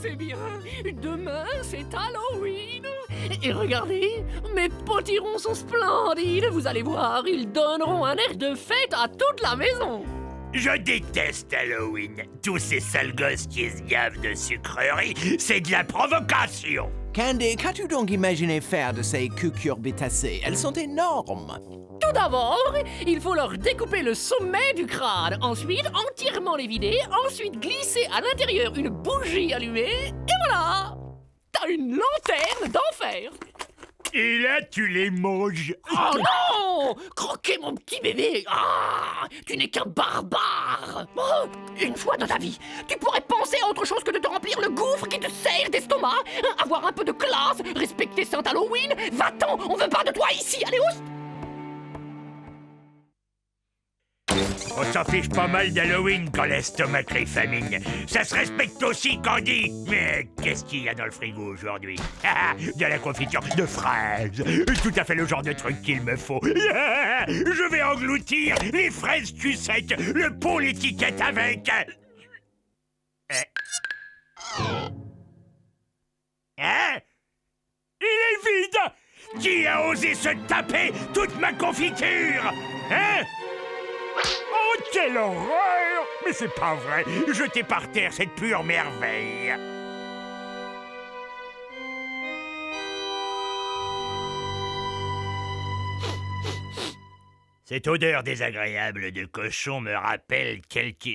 c'est bien. Demain, c'est Halloween. Et regardez, mes potirons sont splendides. Vous allez voir, ils donneront un air de fête à toute la maison. Je déteste Halloween. Tous ces sales gosses qui se gavent de sucreries, c'est de la provocation. Candy, qu'as-tu donc imaginé faire de ces cucurbitacées? Elles sont énormes. Tout d'abord, il faut leur découper le sommet du crâne. Ensuite, entièrement les vider. Ensuite, glisser à l'intérieur une bougie allumée. Et voilà! T'as une lanterne d'enfer. Et là, tu les manges. Oh non! Croquer mon petit bébé! Ah! Tu n'es qu'un barbare! Oh, une fois dans ta vie, tu pourrais penser à autre chose que de te remplir le gouffre qui te serre d'estomac! Avoir un peu de classe, respecter Saint Halloween! Va-t'en! On veut pas de toi ici! Allez, oust! On s'en fiche pas mal d'Halloween quand l'estomac crée famine. Ça se respecte aussi, Candy. Mais qu'est-ce qu'il y a dans le frigo aujourd'hui? De la confiture de fraises. Tout à fait le genre de truc qu'il me faut. Je vais engloutir les fraises sucettes, le pot, l'étiquette avec. Hein? Il est vide! Qui a osé se taper toute ma confiture? Hein? Oh, quelle horreur! Mais c'est pas vrai! Jeter par terre cette pure merveille! Cette odeur désagréable de cochon me rappelle quelque...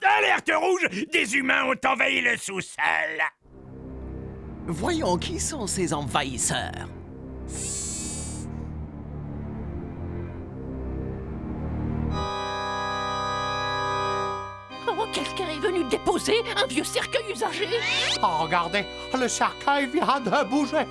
Alerte rouge! Des humains ont envahi le sous-sol! Voyons, qui sont ces envahisseurs? Oh, quelqu'un est venu déposer un vieux cercueil usagé! Oh, regardez, le cercueil vient de bouger.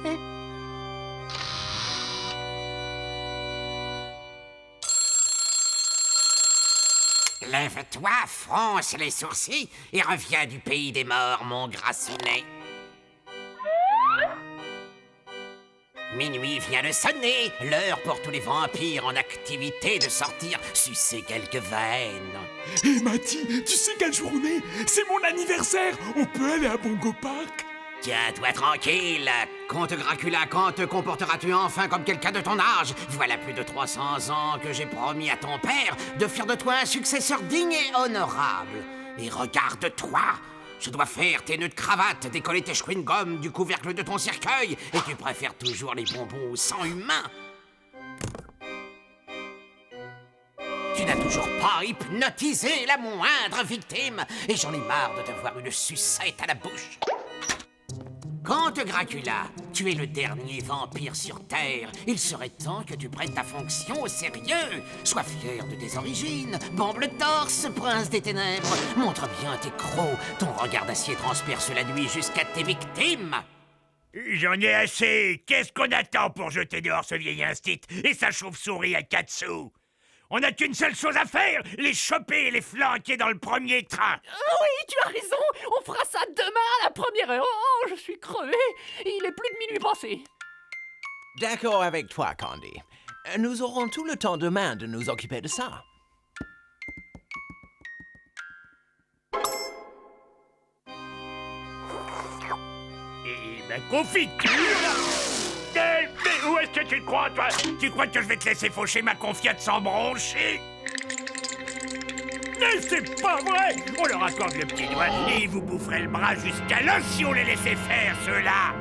Lève-toi, fronce les sourcils et reviens du pays des morts, mon grassounet. Minuit vient de sonner, l'heure pour tous les vampires en activité de sortir sucer quelques veines. Hé Matty, tu sais quel jour on est? C'est mon anniversaire. On peut aller à Bongo Park? Tiens-toi tranquille. Comte Dracula, quand te comporteras-tu enfin comme quelqu'un de ton âge? Voilà plus de 300 ans que j'ai promis à ton père de faire de toi un successeur digne et honorable. Et regarde-toi! Je dois faire tes nœuds de cravate, décoller tes chewing-gums du couvercle de ton cercueil, et tu préfères toujours les bonbons au sang humain. Tu n'as toujours pas hypnotisé la moindre victime, et j'en ai marre de te voir une sucette à la bouche. Comte Dracula, tu es le dernier vampire sur Terre. Il serait temps que tu prennes ta fonction au sérieux. Sois fier de tes origines. Bombe le torse, prince des ténèbres. Montre bien tes crocs. Ton regard d'acier transperce la nuit jusqu'à tes victimes. J'en ai assez. Qu'est-ce qu'on attend pour jeter dehors ce vieil instit et sa chauve-souris à 4 sous? On n'a qu'une seule chose à faire, les choper et les flanquer dans le premier train. Oui, tu as raison. On fera ça demain à la première heure. Oh, je suis crevé. Il est plus de minuit passé. D'accord avec toi, Candy. Nous aurons tout le temps demain de nous occuper de ça. Et ma confiture. Mais où est-ce que tu te crois, toi? Tu crois que je vais te laisser faucher ma confiate sans broncher? Mais c'est pas vrai! On leur accorde le petit doigt et ils vous boufferaient le bras jusqu'à l'os si on les laissait faire, ceux-là!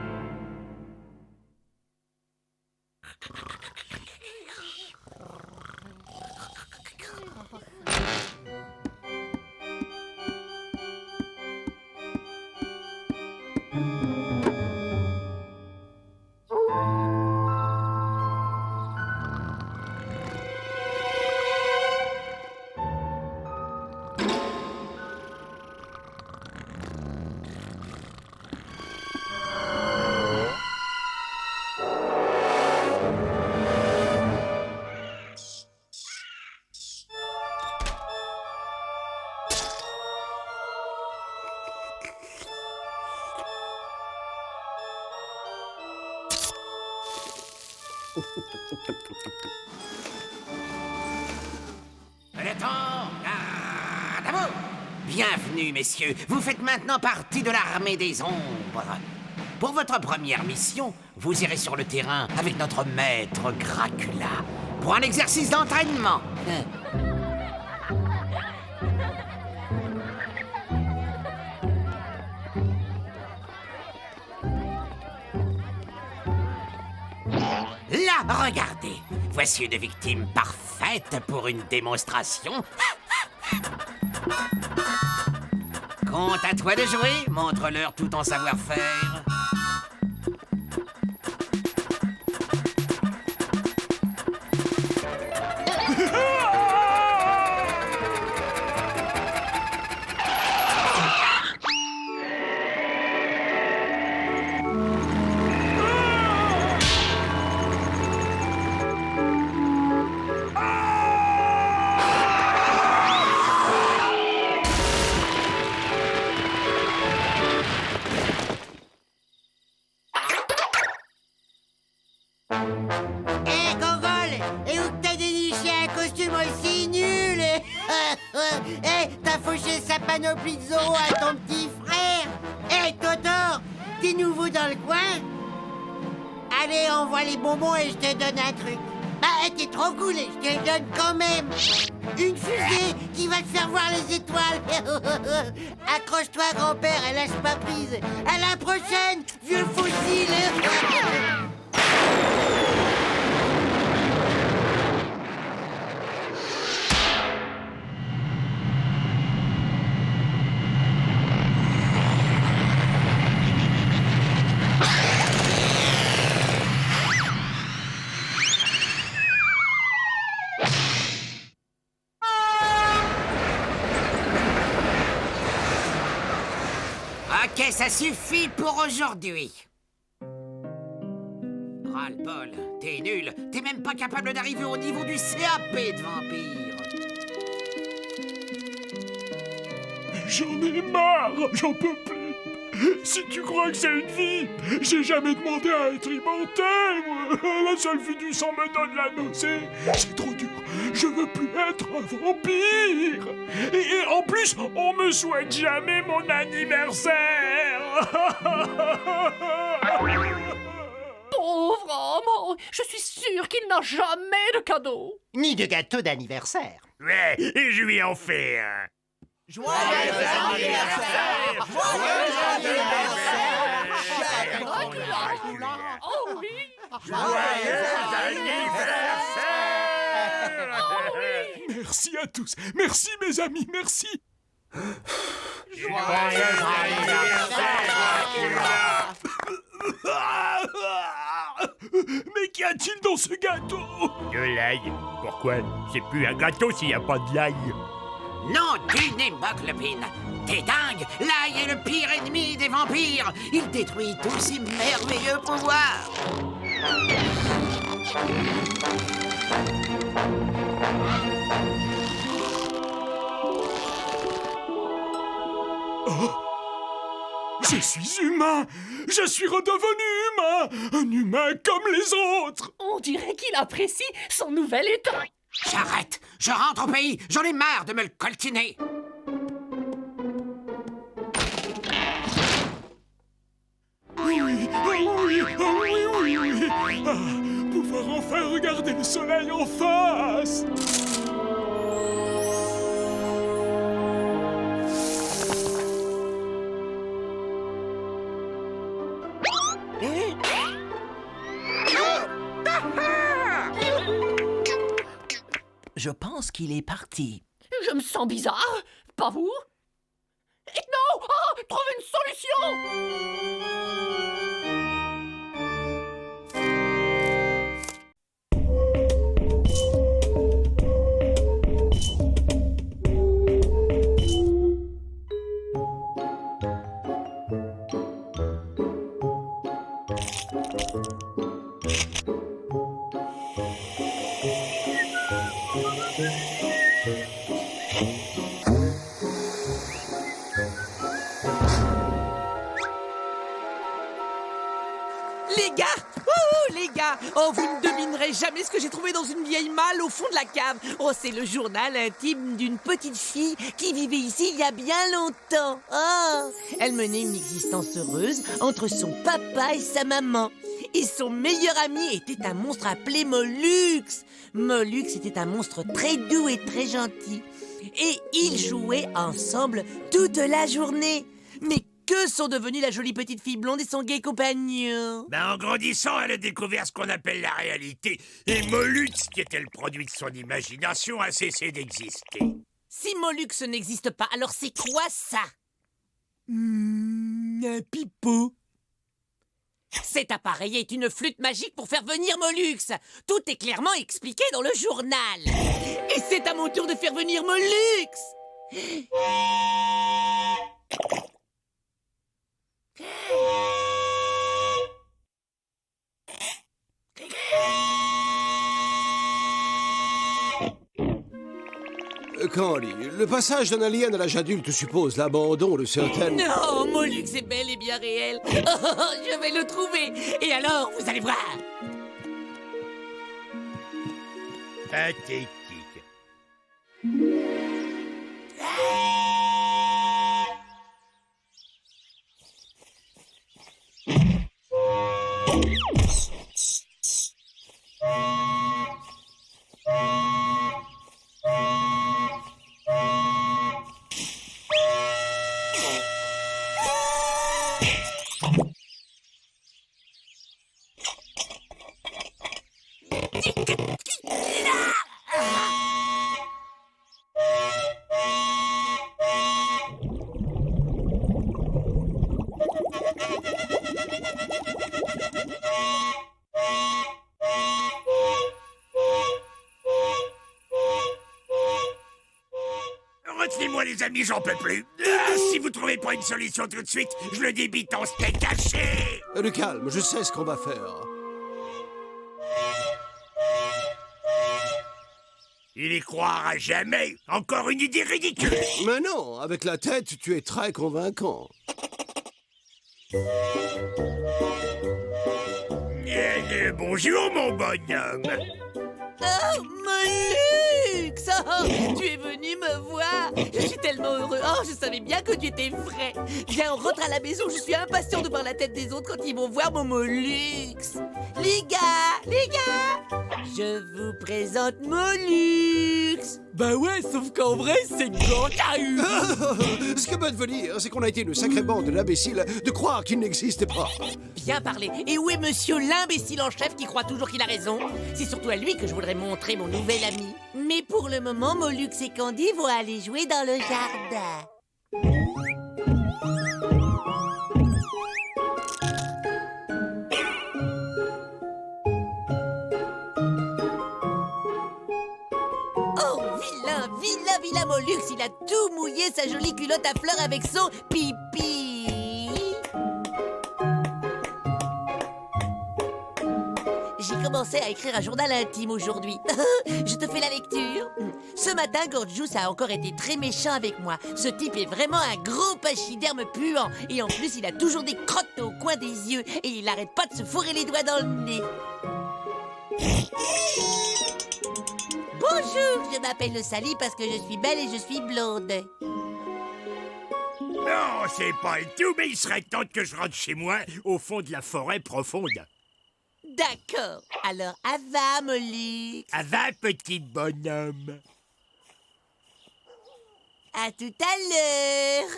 Le temps, à vous. Bienvenue, messieurs. Vous faites maintenant partie de l'armée des ombres. Pour votre première mission, vous irez sur le terrain avec notre maître Dracula pour un exercice d'entraînement. Là, regardez. Voici une victime parfaite pour une démonstration. Compte à toi de jouer. Montre-leur tout ton savoir-faire. Hé, Gogol! Et où que t'as déniché un costume aussi nul? Hé, t'as fauché sa panoplie de zoo à ton petit frère? Hé, Toto! T'es nouveau dans le coin? Allez, envoie les bonbons et je te donne un truc. Bah, t'es trop cool et je te le donne quand même. Une fusée qui va te faire voir les étoiles. Accroche-toi, grand-père, et lâche pas prise. À la prochaine, vieux fossile! Ok, ça suffit pour aujourd'hui. Ras-le-bol, t'es nul. T'es même pas capable d'arriver au niveau du CAP de vampire. J'en ai marre, j'en peux plus. Si tu crois que c'est une vie, j'ai jamais demandé à être immortel, moi. La seule vue du sang me donne la nausée. C'est trop dur, je veux plus être un vampire. Et en plus, on me souhaite jamais mon anniversaire. Pauvre homme, je suis sûr qu'il n'a jamais de cadeau. Ni de gâteau d'anniversaire. Ouais, et je lui en fais un. Joyeux anniversaire! Oh oui. Merci à tous, merci mes amis, merci. Mais qu'y a-t-il dans ce gâteau? De l'ail. Pourquoi? C'est plus un gâteau s'il n'y a pas de l'ail. Non, d'une hémoglobine. T'es dingue. L'ail est le pire ennemi des vampires. Il détruit tous ses merveilleux pouvoirs. Je suis humain! Je suis redevenu humain! Un humain comme les autres! On dirait qu'il apprécie son nouvel état. J'arrête. Je rentre au pays. J'en ai marre de me le coltiner. Oui, oh oui, oh oui, oui, oui. Ah, pouvoir enfin regarder le soleil en face! Je pense qu'il est parti. Je me sens bizarre, pas vous? Et non! Ah, trouve une solution! Les gars! Oh, les gars! Oh, vous ne devinerez jamais ce que j'ai trouvé dans une vieille malle au fond de la cave. Oh, c'est le journal intime d'une petite fille qui vivait ici il y a bien longtemps. Oh, elle menait une existence heureuse entre son papa et sa maman. Et son meilleur ami était un monstre appelé Mollux. Mollux était un monstre très doux et très gentil. Et ils jouaient ensemble toute la journée. Mais que sont devenus la jolie petite fille blonde et son gai compagnon? Ben, en grandissant, elle a découvert ce qu'on appelle la réalité. Et Mollux, qui était le produit de son imagination, a cessé d'exister. Si Mollux n'existe pas, alors c'est quoi ça? Un pipeau. Cet appareil est une flûte magique pour faire venir Mollux. Tout est clairement expliqué dans le journal. Et c'est à mon tour de faire venir Mollux. Candy, le passage d'un alien à l'âge adulte suppose l'abandon de certaines... Non, Mollux est bel et bien réel. Oh, je vais le trouver. Et alors, vous allez voir. Pathétique. Retenez-moi les amis, j'en peux plus. Si vous trouvez pas une solution tout de suite, je le débite en steak haché. Le calme, je sais ce qu'on va faire. Il y croira jamais. Encore une idée ridicule. Mais non, avec la tête, tu es très convaincant. Bonjour, mon bonhomme. Oh, Mollux! Oh, tu es venu me voir. Je suis tellement heureux. Oh, je savais bien que tu étais vrai. Viens, on rentre à la maison. Je suis impatient de voir la tête des autres quand ils vont voir mon Mollux. Les gars, je vous présente Mollux. Bah ouais, sauf qu'en vrai, c'est Gantahu. Ce que veut dire, c'est qu'on a été une sacrée bande d'imbéciles de croire qu'il n'existait pas. Bien parlé. Et où est monsieur l'imbécile en chef qui croit toujours qu'il a raison? C'est surtout à lui que je voudrais montrer mon nouvel ami. Mais pour le moment, Mollux et Candy vont aller jouer dans le jardin. Oh, vilain Mollux, il a tout mouillé sa jolie culotte à fleurs avec son pipi. J'ai commencé à écrire un journal intime aujourd'hui. Je te fais la lecture. Ce matin, Gorgeous a encore été très méchant avec moi. Ce type est vraiment un gros pachyderme puant. Et en plus, il a toujours des crottes au coin des yeux. Et il n'arrête pas de se fourrer les doigts dans le nez. Bonjour, je m'appelle Sally parce que je suis belle et je suis blonde. Non, c'est pas le tout, mais il serait temps que je rentre chez moi, au fond de la forêt profonde. D'accord. Alors, à va, Mollux. À va, petit bonhomme. À tout à l'heure.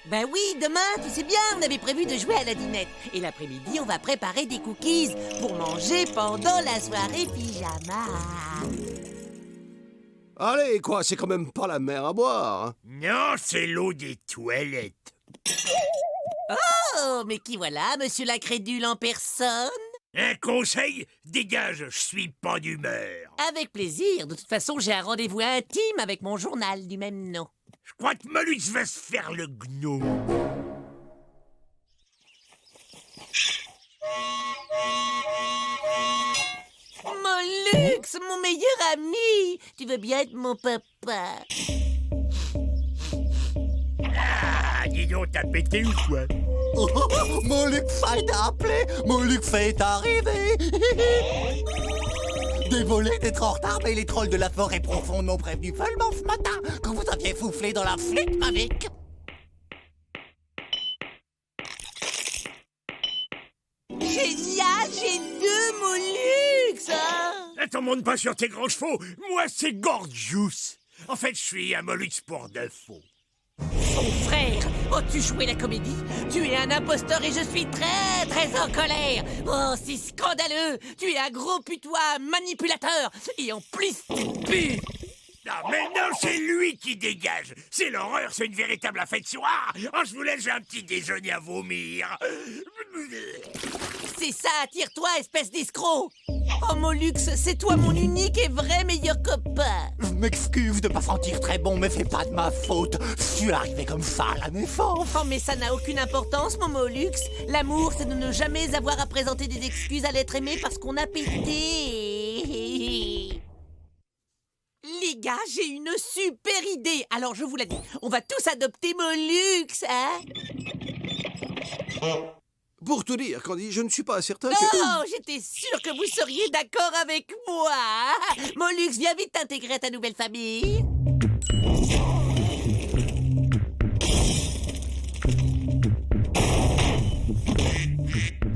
Ben oui, demain, tu sais bien, on avait prévu de jouer à la dinette. Et l'après-midi, on va préparer des cookies pour manger pendant la soirée pyjama. Allez, quoi, c'est quand même pas la mer à boire. Non, c'est l'eau des toilettes. Oh, mais qui voilà, monsieur l'incrédule en personne? Un conseil? Dégage, je suis pas d'humeur. Avec plaisir. De toute façon, j'ai un rendez-vous intime avec mon journal du même nom. Je crois que Mollux va se faire le gnome. Mollux, mon meilleur ami. Tu veux bien être mon papa? Ah, Dis donc, t'as pété ou quoi? Moluque est appelé, Moluque est arrivé. Désolé d'être en retard, mais les trolls de la forêt profonde m'ont prévenu seulement ce matin que vous aviez soufflé dans la flûte magique. Génial, j'ai 2 Molux, hein. Attends, monte pas sur tes grands chevaux. Moi, c'est Gorgius. En fait, je suis un Molux pour de faux. Mon frère, as-tu joué la comédie? Tu es un imposteur et je suis très très en colère. Oh, c'est scandaleux. Tu es un gros putois manipulateur. Et en plus, tu pues. Non, mais non, c'est lui qui dégage. C'est l'horreur, c'est une véritable affection. Ah, je vous laisse, j'ai un petit déjeuner à vomir. C'est ça, tire-toi, espèce d'escroc. Oh, Molux, c'est toi mon unique et vrai meilleur copain. Je m'excuse de pas sentir très bon, mais c'est pas de ma faute. Je suis arrivé comme ça à la naissance. Oh, mais ça n'a aucune importance, mon Molux. L'amour, c'est de ne jamais avoir à présenter des excuses à l'être aimé parce qu'on a pété. Les gars, j'ai une super idée. Alors, je vous la dis, on va tous adopter Molux, hein? Pour tout dire, Candy, je ne suis pas certain que... Oh, j'étais sûre que vous seriez d'accord avec moi. Molux, viens vite t'intégrer à ta nouvelle famille.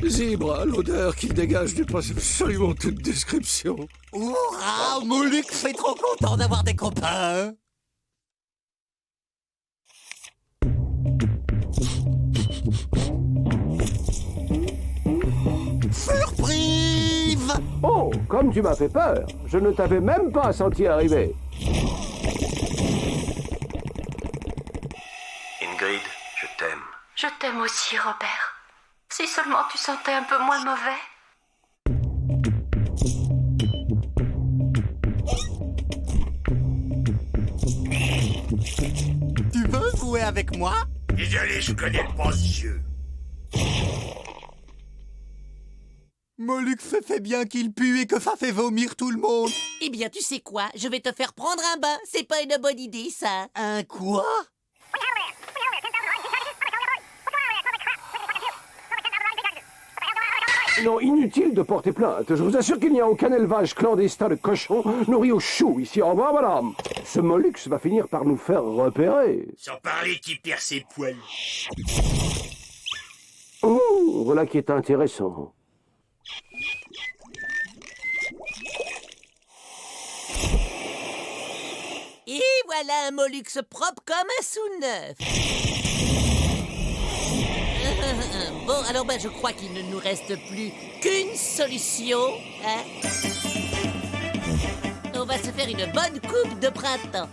Zebra, l'odeur qu'il dégage dépasse absolument toute description. Hurrah, Molux est trop content d'avoir des copains. Surprise! Oh, comme tu m'as fait peur, je ne t'avais même pas senti arriver. Ingrid, je t'aime. Je t'aime aussi, Robert. Si seulement tu sentais un peu moins mauvais. Tu veux jouer avec moi? Désolé, je connais pas ce jeu. Molux fait bien qu'il pue et que ça fait vomir tout le monde. Eh bien, tu sais quoi? Je vais te faire prendre un bain. C'est pas une bonne idée, ça. Un quoi? Non, inutile de porter plainte. Je vous assure qu'il n'y a aucun élevage clandestin de cochons nourris au chou ici. Au revoir, madame. Ce Molux va finir par nous faire repérer. Sans parler qui perd ses poils. Oh, voilà qui est intéressant. Et voilà un Molux propre comme un sous-neuf. Bon, alors je crois qu'il ne nous reste plus qu'une solution, hein? On va se faire une bonne coupe de printemps.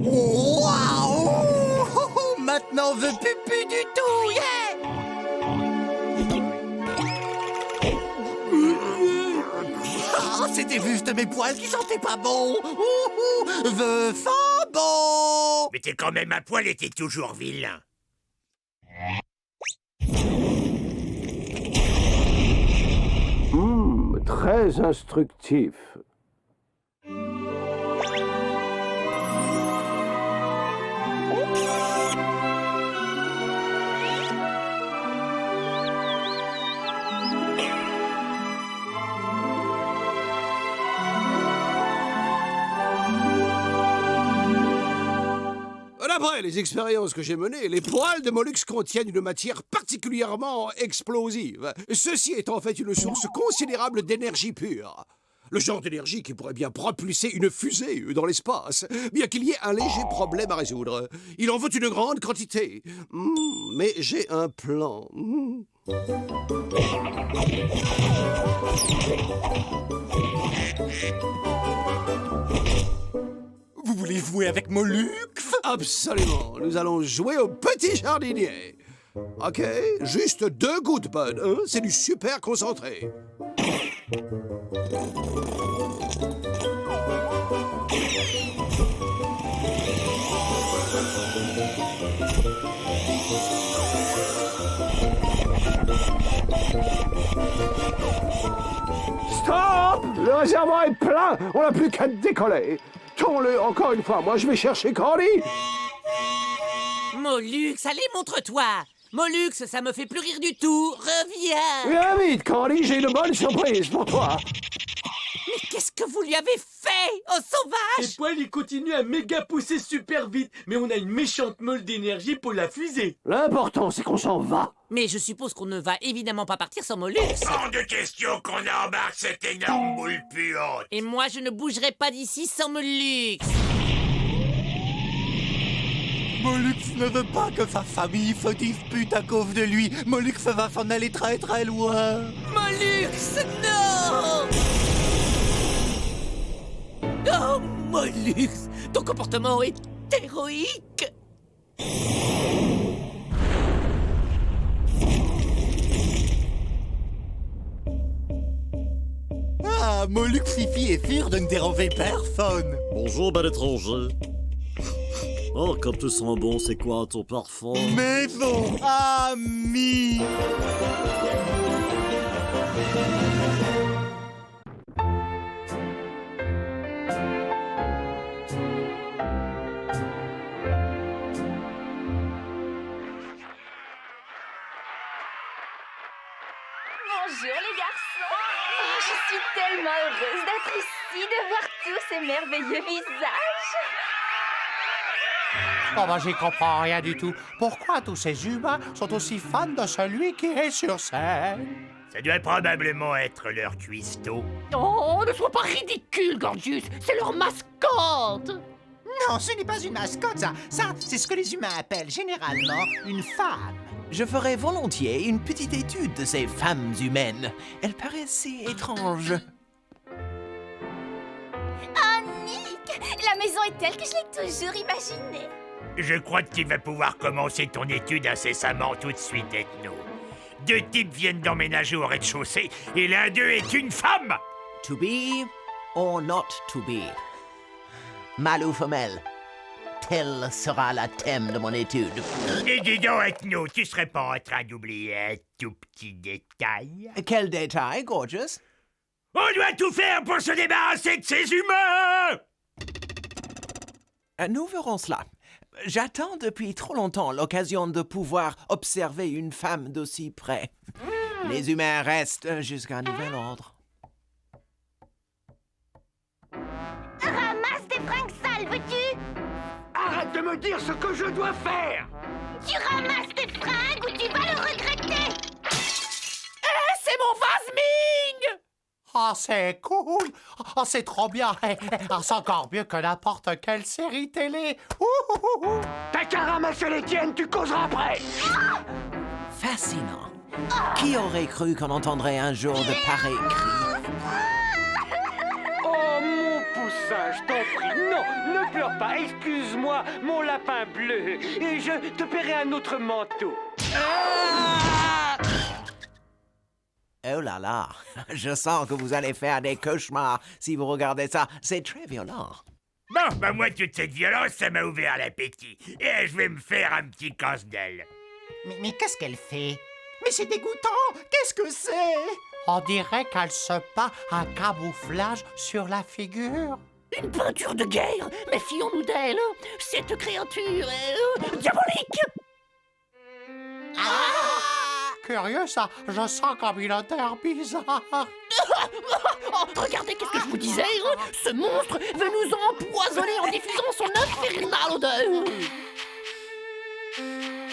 Waouh! Maintenant, on veut plus du tout, yeah! Ah, c'était juste mes poils qui sentaient pas bon. Je sens bon. Mais t'es quand même à poil et t'es toujours vilain. Très instructif. D'après les expériences que j'ai menées, les poils de Molux contiennent une matière particulièrement explosive. Ceci est en fait une source considérable d'énergie pure. Le genre d'énergie qui pourrait bien propulser une fusée dans l'espace, bien qu'il y ait un léger problème à résoudre. Il en faut une grande quantité. Mais j'ai un plan. Vous voulez jouer avec Molux? Absolument. Nous allons jouer au petit jardinier. Ok, juste 2 gouttes, Bud. Hein? C'est du super concentré. Stop! Le réservoir est plein, on n'a plus qu'à décoller. Tourne-le encore une fois, moi je vais chercher Candy. Mollux, allez, montre-toi. Mollux, ça me fait plus rire du tout. Reviens. Viens vite, Candy, j'ai une bonne surprise pour toi. Mais qu'est-ce que vous lui avez fait, oh sauvage? Les poils, ils continuent à méga pousser super vite, mais on a une méchante meule d'énergie pour la fusée. L'important, c'est qu'on s'en va. Mais je suppose qu'on ne va évidemment pas partir sans Mollux. Hors de question qu'on embarque cette énorme boule puante. Et moi, je ne bougerai pas d'ici sans Mollux. Mollux ne veut pas que sa famille se dispute à cause de lui. Mollux va s'en aller très très loin. Mollux, non! Oh, Mollux, ton comportement est héroïque. Ah, Mollux Fifi est sûr de ne déranger personne. Bonjour, bel étranger. Oh, comme tu sens bon, c'est quoi ton parfum? Maison amie. Bonjour les garçons. Oh, je suis tellement heureuse d'être ici, de voir tous ces merveilleux visages. Oh ben j'y comprends rien du tout. Pourquoi tous ces humains sont aussi fans de celui qui est sur scène? Ça doit probablement être leur cuistot. Oh, ne sois pas ridicule, Gorgius. C'est leur mascotte. Non, ce n'est pas une mascotte, ça. Ça, c'est ce que les humains appellent généralement une femme. Je ferais volontiers une petite étude de ces femmes humaines. Elles paraissent si étranges. Ah, Nick, la maison est telle que je l'ai toujours imaginée. Je crois que tu vas pouvoir commencer ton étude incessamment tout de suite, Ethno. 2 types viennent d'emménager au rez-de-chaussée et l'un d'eux est une femme. To be or not to be? Mâle ou femelle? Tel sera le thème de mon étude. Et dis donc, Ethno, tu serais pas en train d'oublier un tout petit détail? Quel détail, Gorgeous? On doit tout faire pour se débarrasser de ces humains! Nous verrons cela. J'attends depuis trop longtemps l'occasion de pouvoir observer une femme d'aussi près. Les humains restent jusqu'à nouvel ordre. Ramasse tes fringues sales, veux-tu? Arrête de me dire ce que je dois faire! Tu ramasses tes fringues ou tu vas le regretter. C'est mon vase Ming! Ah, c'est cool! Ah, c'est trop bien! Ah, c'est encore mieux que n'importe quelle série télé! Ouh. T'as qu'à ramasser les tiennes, tu causeras après! Fascinant. Qui aurait cru qu'on entendrait un jour de pareils cris? Oh, mon poussin, je t'en prie, non, ne pleure pas, excuse-moi, mon lapin bleu, et je te paierai un autre manteau. Oh là là, je sens que vous allez faire des cauchemars si vous regardez ça. C'est très violent. Bon, bah moi, toute cette violence, ça m'a ouvert l'appétit. Et je vais me faire un petit casse-dalle. Mais qu'est-ce qu'elle fait? Mais c'est dégoûtant! Qu'est-ce que c'est? On dirait qu'elle se peint un camouflage sur la figure. Une peinture de guerre. Méfions-nous d'elle. Cette créature est diabolique. Curieux, ça. Je sens comme une odeur bizarre. Oh, regardez, qu'est-ce que je vous disais? Ce monstre veut nous empoisonner en diffusant son infernale odeur.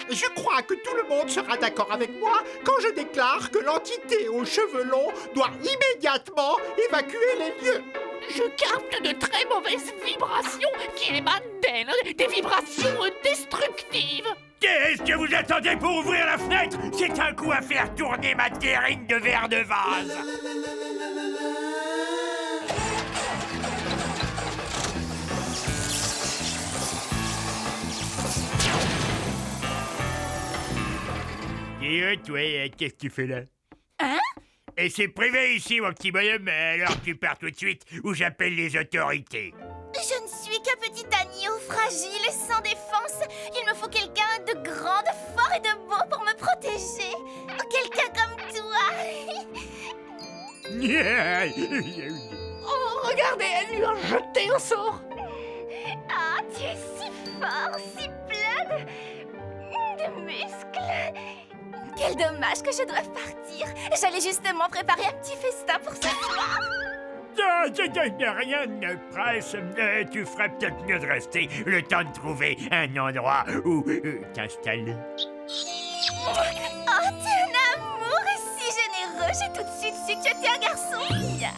Je crois que tout le monde sera d'accord avec moi quand je déclare que l'entité aux cheveux longs doit immédiatement évacuer les lieux. Je capte de très mauvaises vibrations qui émanent d'elle, des vibrations destructives. Qu'est-ce que vous attendez pour ouvrir la fenêtre? C'est un coup à faire tourner ma terrine de verre de vase. Et toi, qu'est-ce que tu fais là? Hein? Et c'est privé ici, mon petit bonhomme, alors tu pars tout de suite ou j'appelle les autorités. Je ne suis qu'un petit agneau fragile et sans défense. Il me faut quelqu'un de grand, de fort et de beau pour me protéger. Quelqu'un comme toi. Oh, regardez, elle lui a jeté un sort. Ah, tu es si fort, si plein de muscles. Quel dommage que je doive partir. J'allais justement préparer un petit festin pour ce soir. Rien ne presse. Tu ferais peut-être mieux de rester le temps de trouver un endroit où t'installer. Oh, tu es un amour si généreux. J'ai tout de suite su que tu étais un garçon bien.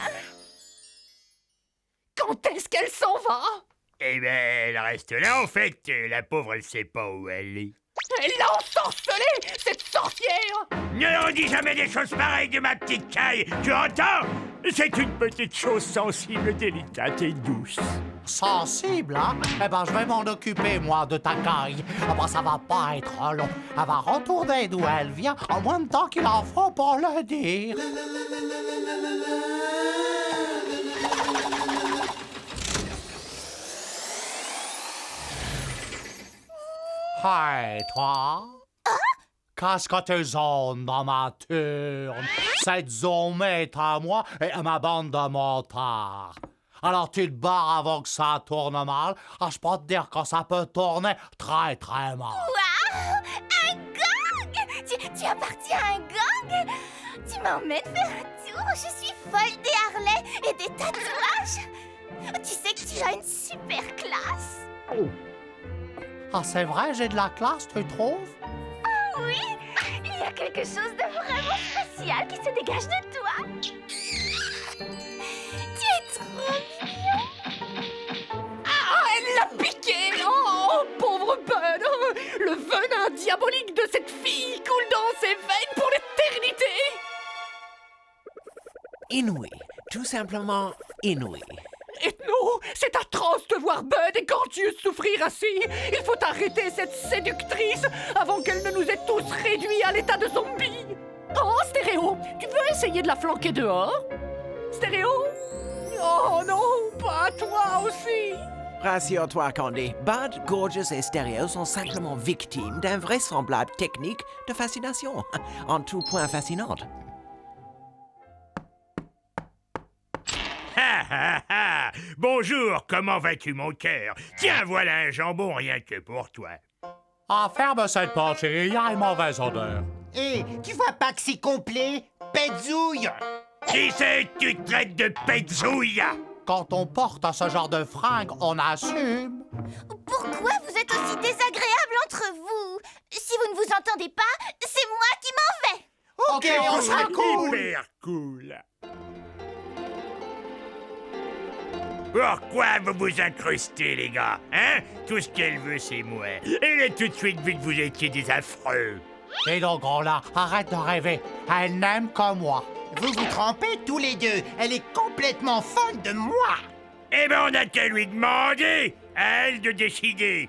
Quand est-ce qu'elle s'en va? Eh ben, elle reste là, en fait. La pauvre, elle sait pas où elle est. Elle l'a ensorcelée, cette sorcière! Ne leur dis jamais des choses pareilles de ma petite Caille, tu entends? C'est une petite chose sensible, délicate et douce. Sensible, hein? Eh ben, je vais m'en occuper, moi, de ta Caille. Ah ben, ça va pas être long. Elle va retourner d'où elle vient en moins de temps qu'il en faut pour le dire. Hey, toi? Qu'est-ce que tu zones dans ma turne? Cette zone est à moi et à ma bande de motards. Alors tu te barres avant que ça tourne mal. Ah, je peux te dire que ça peut tourner très très mal. Waouh! Un gang! Tu appartiens à un gang? Tu m'emmènes faire un tour? Je suis folle des harlais et des tatouages. Tu sais que tu as une super classe. Ah, c'est vrai, j'ai de la classe, tu trouves? Ah oui! Il y a quelque chose de vraiment spécial qui se dégage de toi. Tu es trop mignon. Ah, elle l'a piqué! Oh, pauvre Bud! Le venin diabolique de cette fille coule dans ses veines pour l'éternité! Inouï, tout simplement inouï. Ethno, c'est atroce de voir Bud et Gorgius souffrir ainsi. Il faut arrêter cette séductrice avant qu'elle ne nous ait tous réduits à l'état de zombies. Oh, Stéréo, tu veux essayer de la flanquer dehors? Stéréo? Oh non, pas toi aussi. Rassure-toi, Candy. Bud, Gorgeous et Stereo sont simplement victimes d'un vraisemblable technique de fascination, en tout point fascinante. Bonjour, comment vas-tu, mon cœur? Tiens, voilà un jambon rien que pour toi. Ah, ferme cette porte, chérie, il y a une mauvaise odeur. Hé, tu vois pas que c'est complet? Pétzouille! Qui c'est que tu traites de pétzouille? Quand on porte ce genre de fringues, on assume. Pourquoi vous êtes aussi désagréables entre vous? Si vous ne vous entendez pas, c'est moi qui m'en vais. Ok, on sera cool! Hyper cool. Pourquoi vous vous incrustez, les gars? Hein? Tout ce qu'elle veut, c'est moi. Elle a tout de suite vu que vous étiez des affreux. Et donc, gros là, arrête de rêver. Elle n'aime que moi. Vous vous trompez tous les deux. Elle est complètement folle de moi. Eh ben, on a qu'à lui demander. À elle de décider.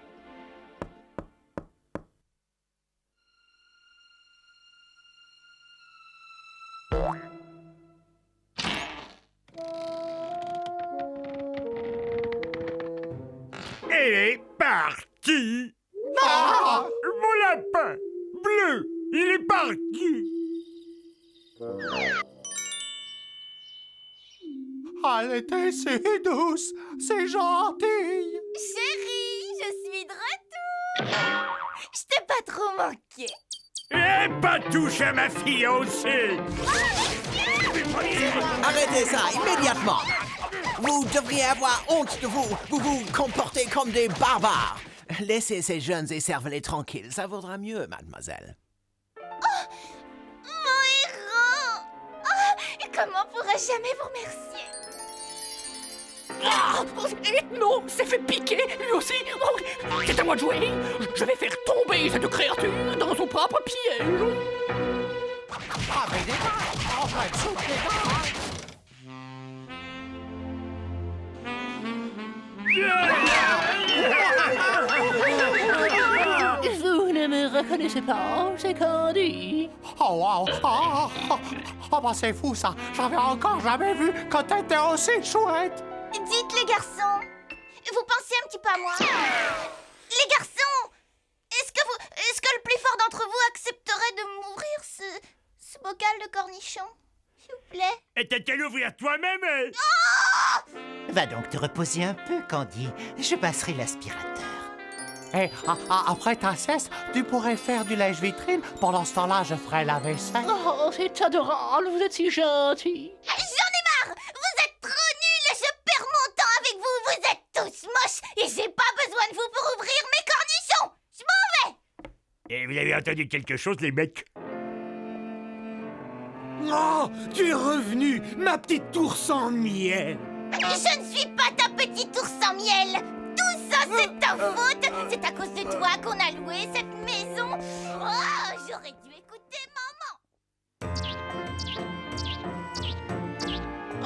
Elle est partie. Ah! Mon lapin bleu, il est parti. Elle était si douce, c'est gentil. Chérie, je suis de retour. Je t'ai pas trop manqué. Et pas touche à ma fiancée. Arrêtez ça immédiatement. Vous devriez avoir honte de vous. Vous vous comportez comme des barbares. Laissez ces jeunes écervelés tranquilles. Ça vaudra mieux, mademoiselle. Oh, mon héros! Oh, comment pourrais-je jamais vous remercier? Ah, Ethno s'est fait piquer, lui aussi. Oh, c'est à moi de jouer. Je vais faire tomber cette créature dans son propre piège. Ah, mais dégage! On va être sous les gars! Vous ne me reconnaissez pas, c'est Candy. Oh, wow! Oh, bah c'est fou, ça! J'avais encore jamais vu que t'étais aussi chouette! Dites, les garçons, vous pensez un petit peu à moi? Les garçons, est-ce que le plus fort d'entre vous accepterait de m'ouvrir ce bocal de cornichons? s'il vous plaît. Et t'as qu'à l'ouvrir toi-même. Va donc te reposer un peu, Candy. Je passerai l'aspirateur. Et après ta sieste, tu pourrais faire du lèche-vitrine. Pendant ce temps-là, je ferai la vaisselle. Oh, c'est adorable, vous êtes si gentil. J'en ai marre! Vous êtes trop nuls! Je perds mon temps avec vous! Vous êtes tous moches et j'ai pas besoin de vous pour ouvrir mes cornichons! Je m'en vais! Et vous avez entendu quelque chose, les mecs? Oh, tu es revenu, ma petite tour sans miel. Je ne suis pas ta petite ours sans miel! Tout ça, c'est ta faute! C'est à cause de toi qu'on a loué cette maison! Oh, j'aurais dû écouter maman!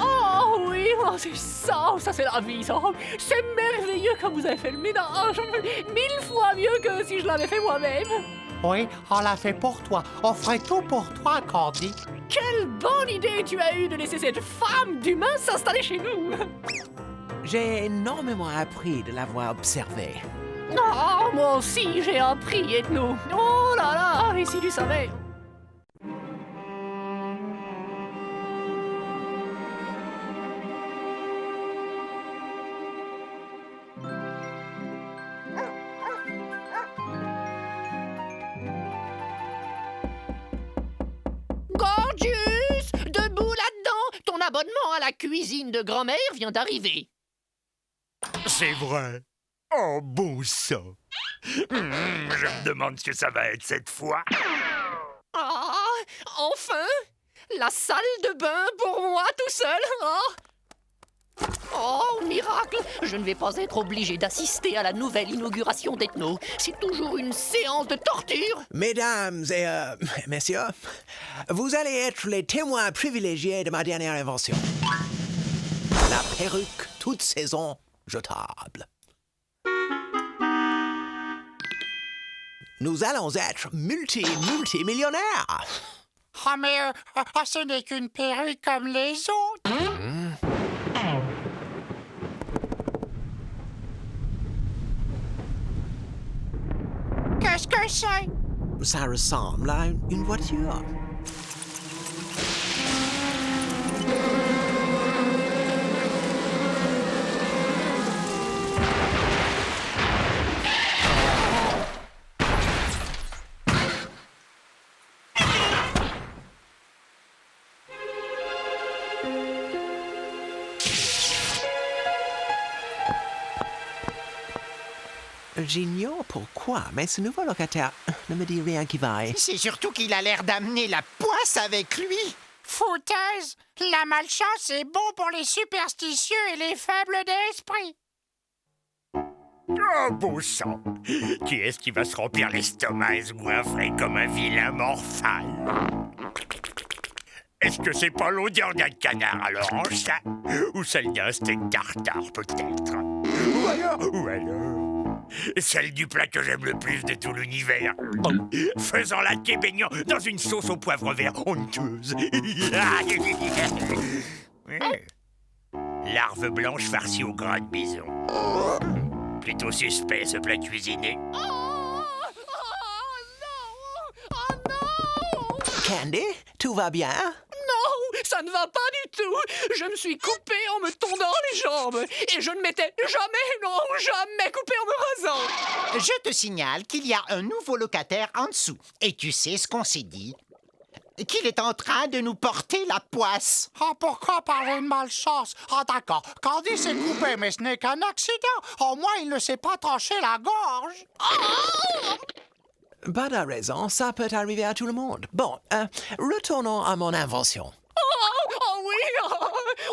Oh oui, oh, c'est ça c'est la vie, ça. C'est merveilleux comme vous avez fait le ménage. 1000 fois mieux que si je l'avais fait moi-même. Oui, on l'a fait pour toi. On ferait tout pour toi, Candy. Quelle bonne idée tu as eue de laisser cette femme d'humain s'installer chez nous. J'ai énormément appris de l'avoir observé. Oh, moi aussi j'ai appris, Ethno. Oh là là, et si tu savais. Gorgeous, debout là-dedans. Ton abonnement à la cuisine de grand-mère vient d'arriver. C'est vrai. Oh, bon sang. Je me demande ce que ça va être cette fois. Ah, enfin, la salle de bain pour moi tout seul. Oh, miracle! Je ne vais pas être obligé d'assister à la nouvelle inauguration d'Ethno. C'est toujours une séance de torture. Mesdames et messieurs, vous allez être les témoins privilégiés de ma dernière invention. La perruque toute saison jetable. Nous allons être multimillionnaires. Ah, mais ce n'est qu'une perruque comme les autres. Qu'est-ce que c'est? Ça ressemble à une voiture. J'ignore pourquoi, mais ce nouveau locataire ne me dit rien qui vaille. C'est surtout qu'il a l'air d'amener la poisse avec lui. Foutaise! La malchance est bon pour les superstitieux et les faibles d'esprit. Oh, bon sang. Qui est-ce qui va se remplir l'estomac et se goinfrer comme un vilain morphal? Est-ce que c'est pas l'odeur d'un canard à l'orange, ça? Ou celle d'un steak tartare, peut-être? Ou alors celle du plat que j'aime le plus de tout l'univers. Faisant la thé baignant dans une sauce au poivre vert honteuse. Larve blanche farcie au gras de bison. Plutôt suspect, ce plat cuisiné. Candy, tout va bien? Non, ça ne va pas du tout. Je me suis coupé en me tondant les jambes. Et je ne m'étais jamais coupé en me rasant. Je te signale qu'il y a un nouveau locataire en dessous. Et tu sais ce qu'on s'est dit? Qu'il est en train de nous porter la poisse. Ah, pourquoi parler de malchance? Ah, d'accord. Candy s'est coupé, mais ce n'est qu'un accident. Au moins, il ne s'est pas tranché la gorge. Pas de raison, ça peut arriver à tout le monde. Bon, retournons à mon invention. Oh oui,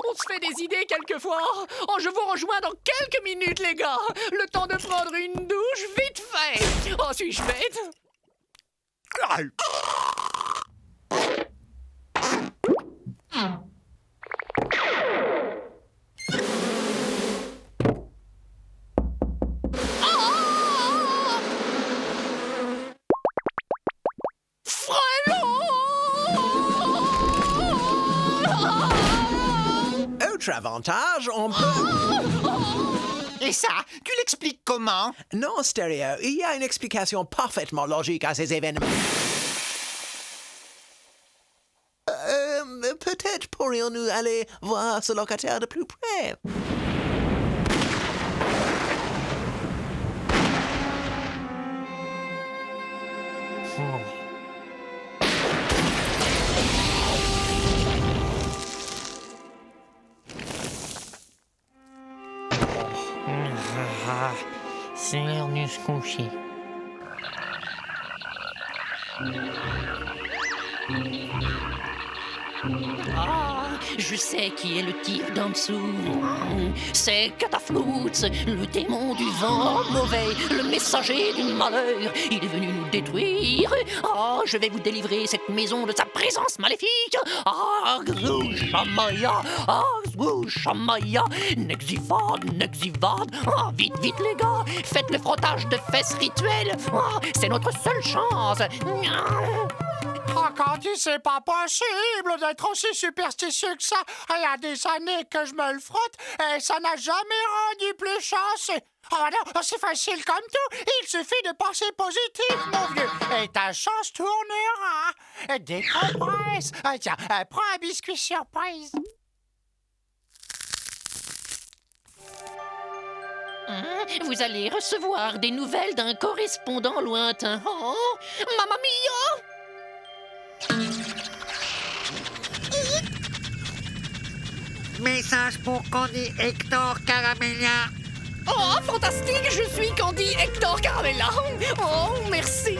on se fait des idées quelquefois. Oh, je vous rejoins dans quelques minutes, les gars. Le temps de prendre une douche vite fait. Oh, suis-je bête? Autre avantage, on peut... Et ça, tu l'expliques comment? Non, Stéréo, il y a une explication parfaitement logique à ces événements. peut-être pourrions-nous aller voir ce locataire de plus près. C'est l'heure de se coucher. Ah, je sais qui est le type d'en dessous. C'est Cataflutz, le démon du vent mauvais, le messager du malheur. Il est venu nous détruire. Ah, je vais vous délivrer cette maison de sa présence maléfique. Ah, Grouchamaya, ah, Grouchamaya, Nexivad, Nexivad. Ah, vite, vite les gars, faites le frottage de fesses rituel. Ah, c'est notre seule chance. Ah, Candy, c'est pas possible d'être aussi superstitieux que ça. Il y a des années que je me le frotte et ça n'a jamais rendu plus chanceux. Ah non, c'est facile comme tout. Il suffit de penser positif, mon vieux. Et ta chance tournera. Décompresse. Ah, tiens, prends un biscuit surprise. Vous allez recevoir des nouvelles d'un correspondant lointain. Oh, Mamma mia! Message pour Candy Hector Caramella. Oh, fantastique! Je suis Candy Hector Caramella. Oh, merci.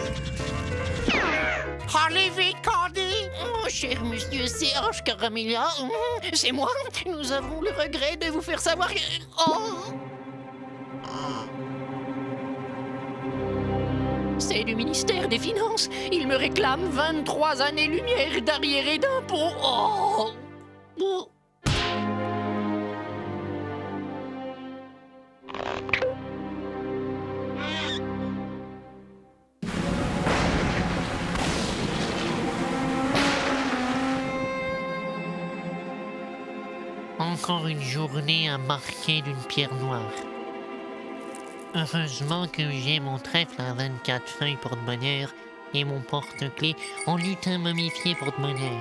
Allez vite, Candy. Oh, cher monsieur Serge Caramella, c'est moi. Nous avons le regret de vous faire savoir que... Oh! C'est du ministère des Finances. Il me réclame 23 années-lumière d'arriérés d'impôts. Oh! Oh! Encore une journée à marquer d'une pierre noire. Heureusement que j'ai mon trèfle à 24 feuilles porte-bonheur et mon porte-clés en lutin momifié porte-bonheur.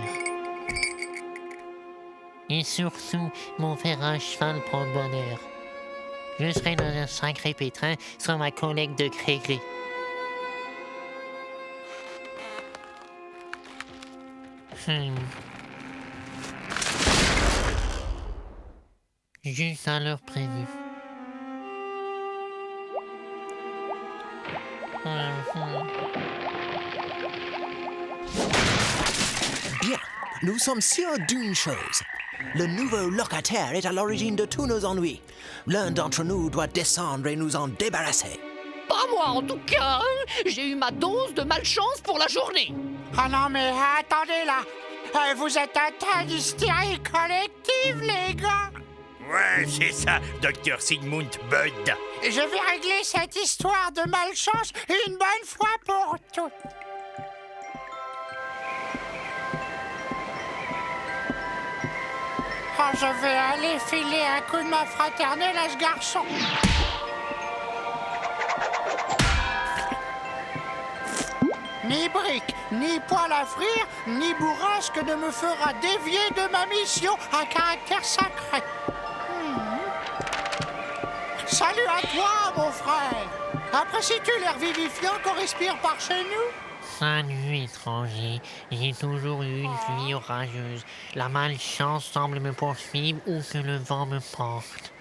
Et surtout, mon fer à cheval porte-bonheur. Je serai dans un sacré pétrin sans ma collègue de Créglé. Juste à l'heure prévue. Bien, nous sommes sûrs d'une chose. Le nouveau locataire est à l'origine de tous nos ennuis. L'un d'entre nous doit descendre et nous en débarrasser. Pas moi en tout cas. J'ai eu ma dose de malchance pour la journée. Ah non, mais attendez là. Vous êtes atteint d'hystérie collective, les gars. Ouais, c'est ça, Dr. Sigmund Bud. Je vais régler cette histoire de malchance une bonne fois pour toutes. Oh, je vais aller filer un coup de main fraternelle à ce garçon. Ni brique, ni poêle à frire, ni bourrasque ne me fera dévier de ma mission à caractère sacré. Salut à toi, mon frère. Apprécies-tu l'air vivifiant qu'on respire par chez nous? Salut, étranger. J'ai toujours eu une vie orageuse. La malchance semble me poursuivre où que le vent me porte.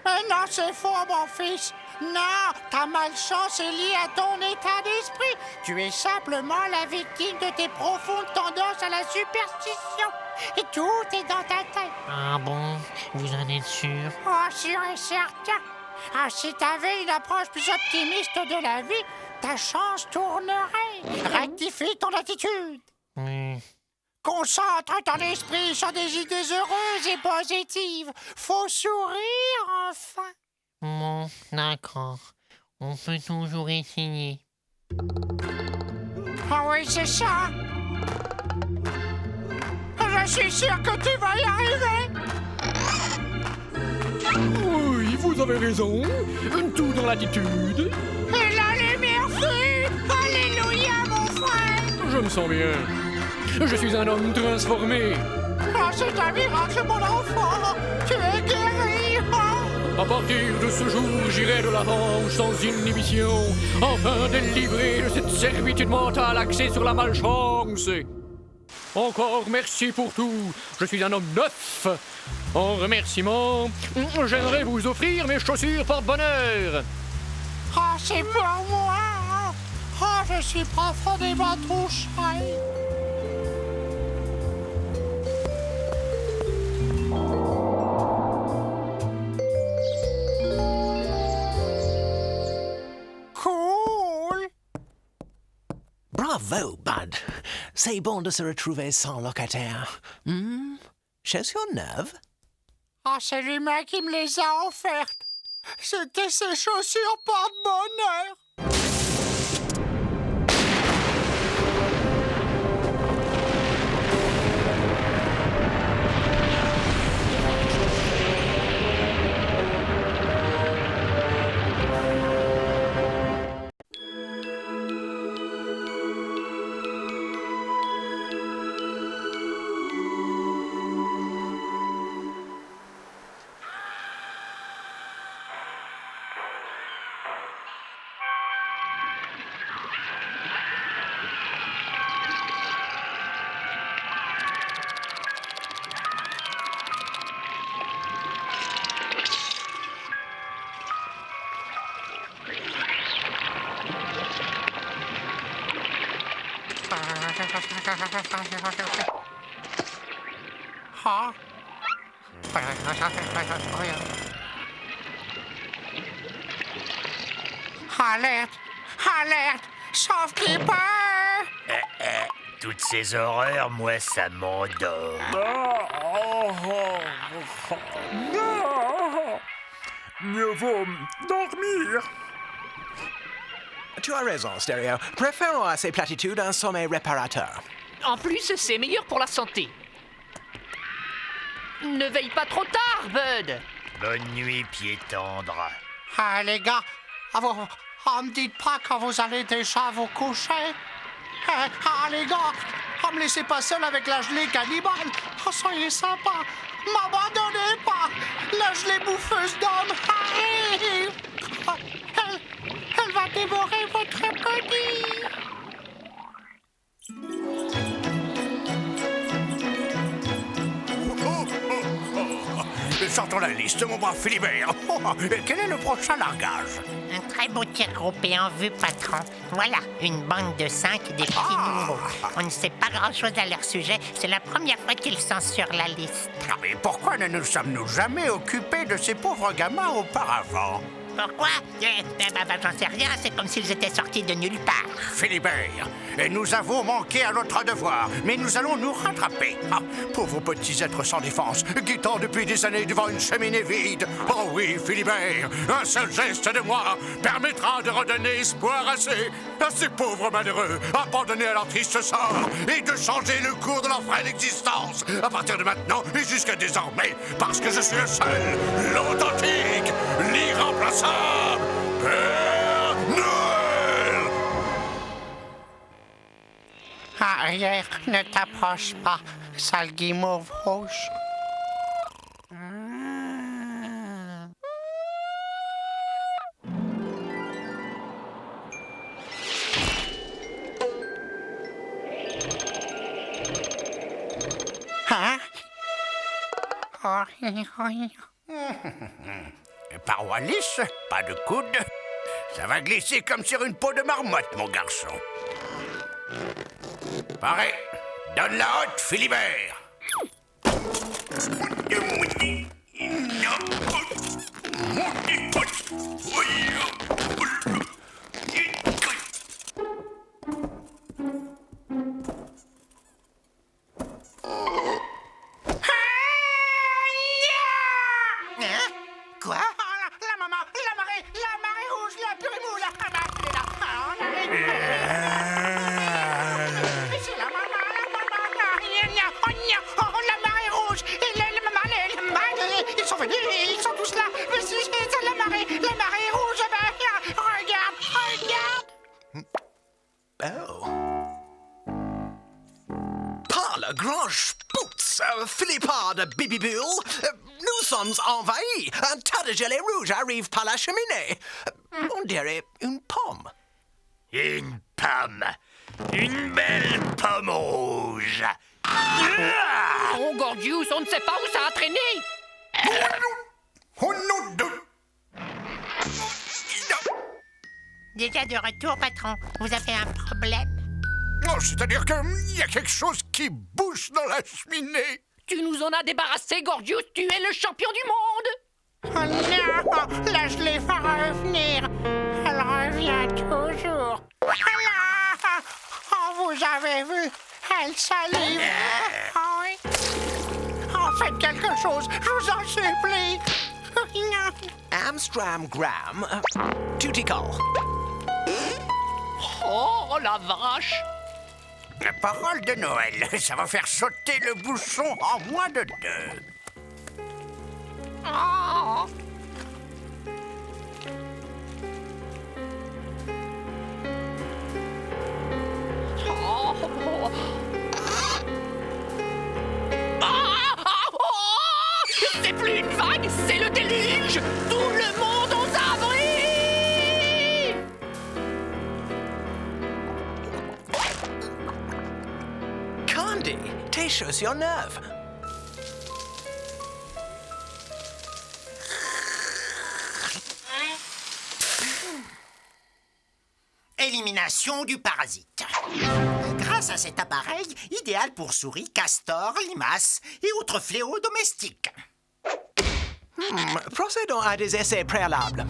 Mais non, c'est faux, mon fils. Non, ta malchance est liée à ton état d'esprit. Tu es simplement la victime de tes profondes tendances à la superstition. Et tout est dans ta tête. Ah bon? Vous en êtes sûr? Oh, sûr et certain. Ah, si t'avais une approche plus optimiste de la vie, ta chance tournerait. Rectifie ton attitude. Concentre ton esprit sur des idées heureuses et positives. Faut sourire, enfin. Bon, d'accord. On peut toujours essayer. Ah oui, c'est ça. Je suis sûr que tu vas y arriver. Oui, vous avez raison. Tout dans l'attitude. Et la lumière fut. Alléluia, mon frère. Je me sens bien. Je suis un homme transformé. Ah, c'est un miracle, mon enfant. Tu es guéri. À partir de ce jour, j'irai de l'avant sans inhibition, afin de libérer de cette servitude mentale axée sur la malchance. Encore merci pour tout. Je suis un homme neuf. En remerciement, j'aimerais vous offrir mes chaussures porte-bonheur. Ah, c'est pour moi. Ah, je suis profondément touché. Cool. Bravo, Bud. C'est bon de se retrouver sans locataire. Chaussures neuves? Ah, c'est l'humain qui me les a offertes. C'était ses chaussures porte-bonheur. Ah. Alerte! Alerte! Sauve-keeper! Toutes ces horreurs, moi, ça m'endort. Mieux vaut dormir. Tu as raison, Stéréo. Préférons à ces platitudes un sommeil réparateur. En plus, c'est meilleur pour la santé. Ne veille pas trop tard, Bud. Bonne nuit, pied tendre. Ah, les gars, me dites pas quand vous allez déjà vous coucher. Les gars, me laissez pas seul avec la gelée cannibale. Oh, soyez sympa. M'abandonnez pas. La gelée bouffeuse d'hommes arrive. Elle va dévorer votre petit. Sortons la liste, mon brave Philibert. Quel est le prochain largage? Un très beau tir groupé en vue, patron. Voilà, une bande de 5 des petits nouveaux. On ne sait pas grand-chose à leur sujet. C'est la première fois qu'ils sont sur la liste. Mais pourquoi ne nous sommes-nous jamais occupés de ces pauvres gamins auparavant? Pourquoi? J'en sais rien, c'est comme s'ils étaient sortis de nulle part. Philibert, nous avons manqué à notre devoir, mais nous allons nous rattraper. Ah, pauvres petits êtres sans défense, guettant depuis des années devant une cheminée vide. Oh oui, Philibert, un seul geste de moi permettra de redonner espoir à ces pauvres malheureux, abandonnés à leur triste sort, et de changer le cours de leur frêle existence, à partir de maintenant et jusqu'à désormais, parce que je suis le seul, l'authentique, l'irremplaçable Père Noël! Arrière, ne t'approche pas, sale guimauve rouge. Hein? Parois lisse, pas de coude. Ça va glisser comme sur une peau de marmotte, mon garçon. Pareil. Donne la haute, Philibert. Quoi? La marée rouge, la purée moule, la elle est là. C'est la maman, silence, Philippa de Bibibulle. Nous sommes envahis. Un tas de gelée rouge arrive par la cheminée. On dirait une pomme. Une pomme. Une belle pomme rouge. Oh, Gorgius, on ne sait pas où ça a traîné. Oh non de... Déjà de retour, patron. Vous avez un problème? Oh, c'est-à-dire qu'il y a quelque chose qui bouge dans la cheminée. Tu nous en as débarrassé, Gorgius. Tu es le champion du monde. Oh non, la gelée va revenir. Elle revient toujours. Ah, oh, vous avez vu? Elle salive. Oh, oui. Oh, faites quelque chose, je vous en supplie. Amstram Graham, Tutical. Oh, la vache. La parole de Noël, ça va faire sauter le bouchon en moins de 2. Oh. Oh. C'est plus une vague, c'est le déluge. Tout le monde aux abris. Candy, tes chaussures neuves. Élimination du parasite. Grâce à cet appareil, idéal pour souris, castors, limaces et autres fléaux domestiques. Procédons à des essais préalables.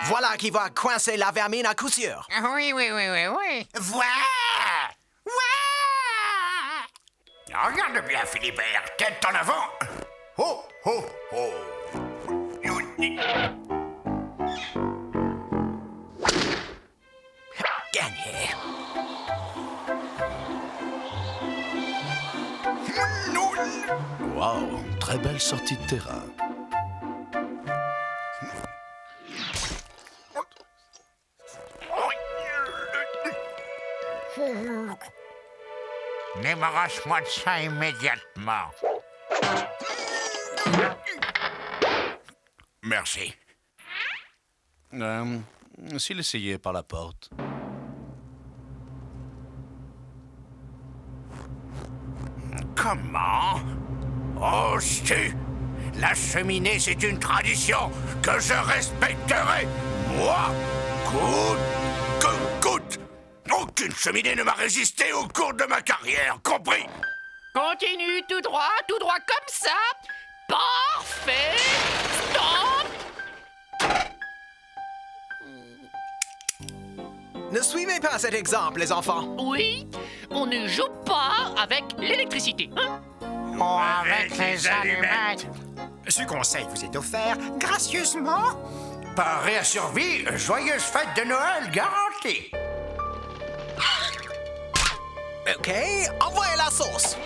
Voilà qui va coincer la vermine à coup sûr. Oui. Voilà! Regarde bien, Philibert, tête en avant. Oh, oh, oh. Gagné. Waouh, très belle sortie de terrain. Débarrasse-moi de ça immédiatement. Merci. S'il essayait par la porte. Comment? Oh, si! La cheminée, c'est une tradition que je respecterai. Moi, coûte que coûte. Aucune cheminée ne m'a résisté au cours de ma carrière, compris? Continue tout droit comme ça. Parfait. Stop. Ne suivez pas cet exemple, les enfants. Oui, on ne joue pas avec l'électricité, hein? Oh, avec les allumettes. Ce conseil vous est offert gracieusement par Réa Survie, joyeuse fête de Noël garantie. OK, envoyez la sauce.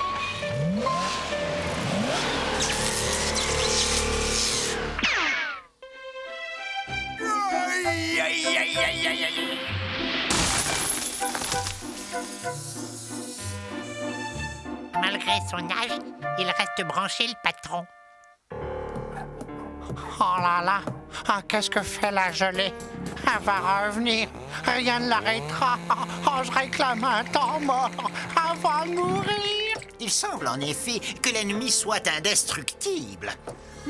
Aïe, aïe, aïe, aïe, aïe, aïe. Malgré son âge, il reste branché, le patron. Oh là là, qu'est-ce que fait la gelée? Elle va revenir, rien ne l'arrêtera. Oh, je réclame un temps mort, elle va mourir. Il semble en effet que l'ennemi soit indestructible.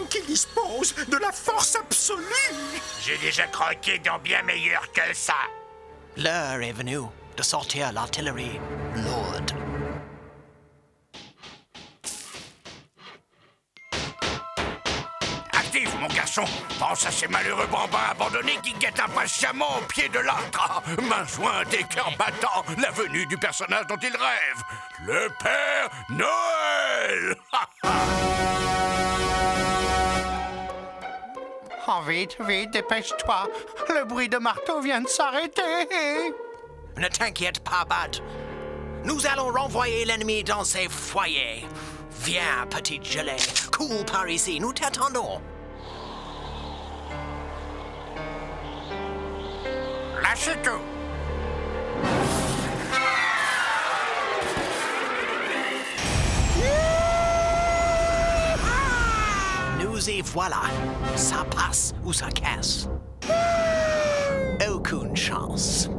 Qu'il dispose de la force absolue. J'ai déjà croqué dans bien meilleur que ça. L'heure est venue de sortir l'artillerie lourde. Active, mon garçon. Pense à ces malheureux bambins abandonnés qui guettent impatiemment au pied de l'arbre. Main jointe et cœur battant, la venue du personnage dont ils rêvent. Le Père Noël. Oh, vite, vite, dépêche-toi. Le bruit de marteau vient de s'arrêter. Ne t'inquiète pas, Bud. Nous allons renvoyer l'ennemi dans ses foyers. Viens, petite gelée. Cours par ici, nous t'attendons. Ah, c'est tout. Nous y voilà. Ça passe ou ça casse. Aucune chance.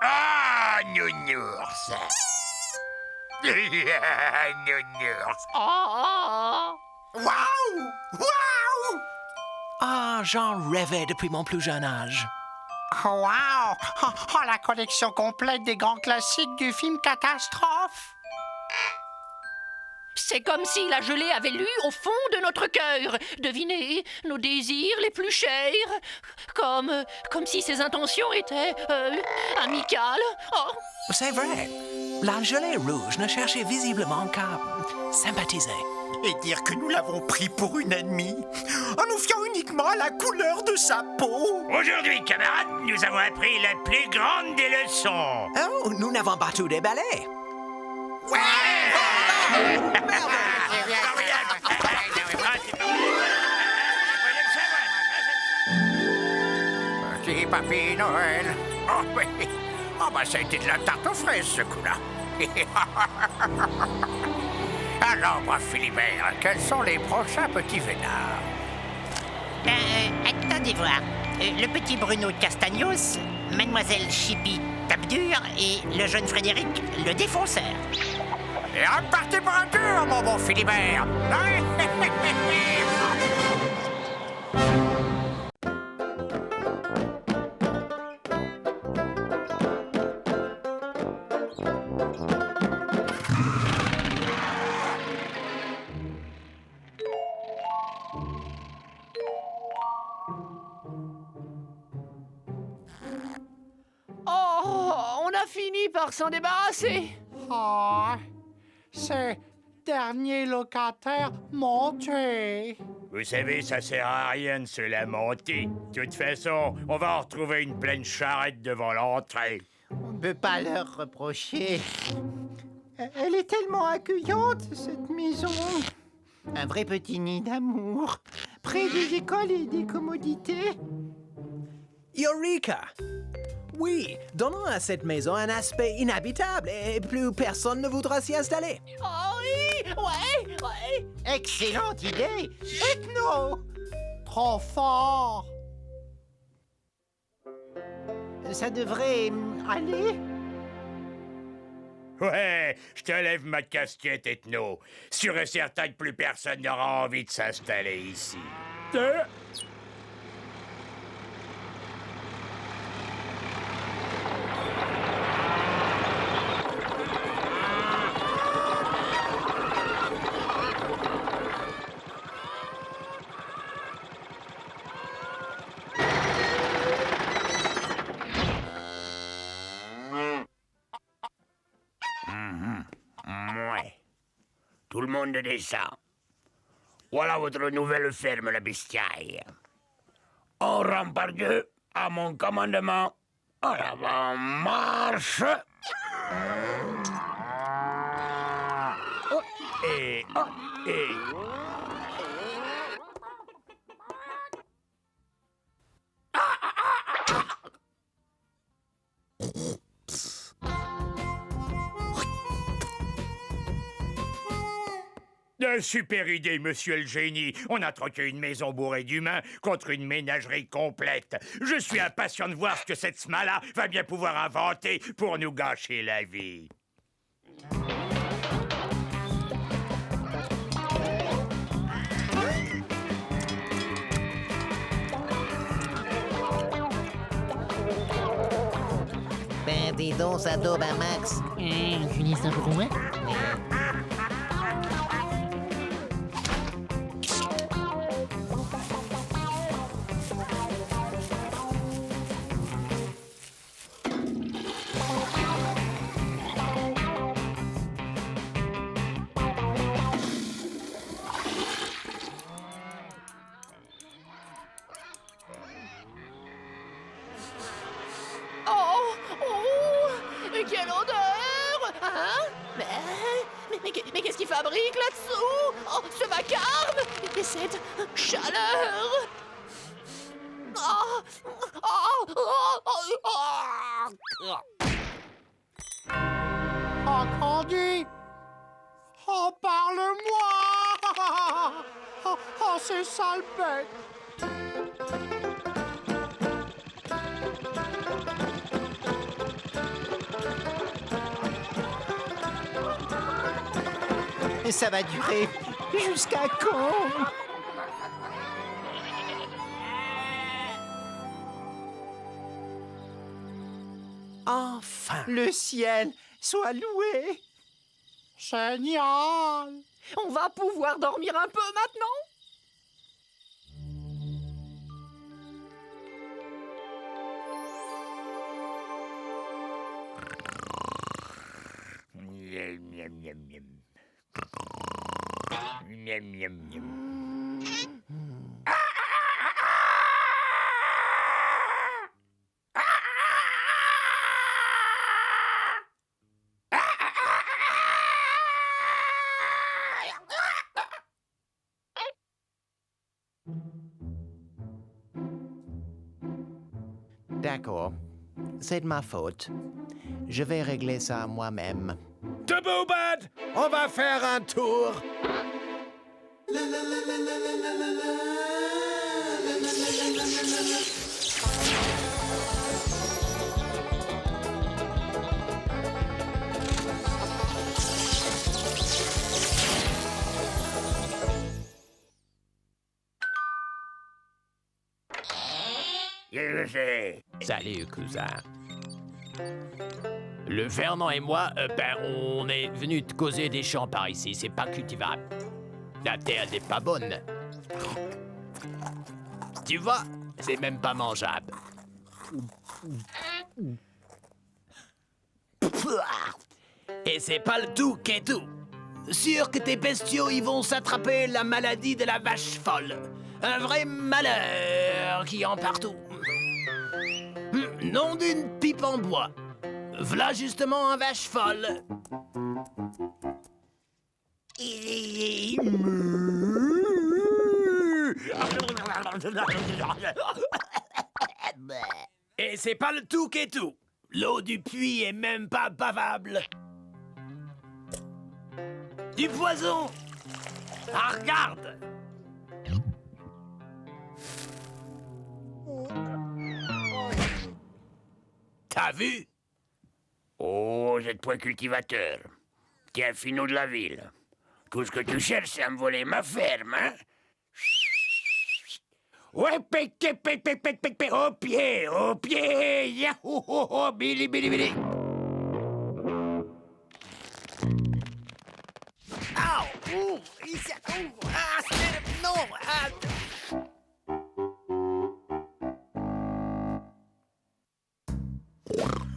Ah, nounours. Nounours. Waouh! Waouh! Ah, j'en rêvais depuis mon plus jeune âge. Wow! Oh, la collection complète des grands classiques du film Catastrophe! C'est comme si la gelée avait lu au fond de notre cœur. Devinez, nos désirs les plus chers. Comme si ses intentions étaient amicales. Oh. C'est vrai. La gelée rouge ne cherchait visiblement qu'à sympathiser. Et dire que nous l'avons pris pour une ennemie, en nous fiant uniquement à la couleur de sa peau. Aujourd'hui, camarades, nous avons appris la plus grande des leçons. Oh, nous n'avons pas tout déballé. Ouais! Petit papy Noël. Oh oui. Oh bah ça a été de la tarte aux fraises ce coup-là. Alors, moi, Philibert, quels sont les prochains petits vénards? Attendez voir. Le petit Bruno de Castagnos, Mademoiselle Chippy Tape-Dur et le jeune Frédéric le Défonceur. Et repartez pour un tour, mon bon Philibert. Oh, on a fini par s'en débarrasser. Oh, ces derniers locataires m'ont tué. Vous savez, ça sert à rien de se lamenter. De toute façon, on va en retrouver une pleine charrette devant l'entrée. On ne peut pas leur reprocher. Elle est tellement accueillante, cette maison. Un vrai petit nid d'amour, près des écoles et des commodités. Eureka! Oui, donnons à cette maison un aspect inhabitable et plus personne ne voudra s'y installer. Oh oui, ouais. Excellente idée. Ethno! Trop fort. Ça devrait aller. Ouais, je te lève ma casquette, Ethno. Sûr et certain que plus personne n'aura envie de s'installer ici. Ouais. Tout le monde descend. Voilà votre nouvelle ferme, la bestiaille. On rentre par deux, à mon commandement. En avant, marche. Oh, et... Super idée, monsieur le génie. On a troqué une maison bourrée d'humains contre une ménagerie complète. Je suis impatient de voir ce que cette smala va bien pouvoir inventer pour nous gâcher la vie. Ben, dis donc, ça daube à max. Finis ça pour moi? Hein? Mais qu'est-ce qu'il fabrique là-dessous? Oh, ce vacarme! Et cette chaleur! Oh, oh, oh, oh, oh. Oh, Candy! Oh, parle-moi! Oh, c'est sale bête! Et ça va durer jusqu'à quand? Enfin, le ciel soit loué. Génial! On va pouvoir dormir un peu maintenant? D'accord, c'est de ma faute. Je vais régler ça moi-même. Debout, Bud! On va faire un tour! Salut, cousin. Le Fernand et moi, on est venus te causer des champs par ici. C'est pas cultivable. La terre n'est pas bonne. Tu vois, c'est même pas mangeable. Et c'est pas le tout qui est tout. Sûr que tes bestiaux, ils vont s'attraper la maladie de la vache folle. Un vrai malheur qui en partout. Nom d'une pipe en bois. V'là justement un vache folle. Et c'est pas le tout qui est tout. L'eau du puits est même pas bavable. Du poison. Ah, regarde. T'as vu? Oh, vous êtes point cultivateur. T'es un finot de la ville. Tout ce que tu cherches, c'est à me voler ma ferme, hein? Ouais, au pied, yahou, ho, ho, bili, bili, bili. Ouh, non,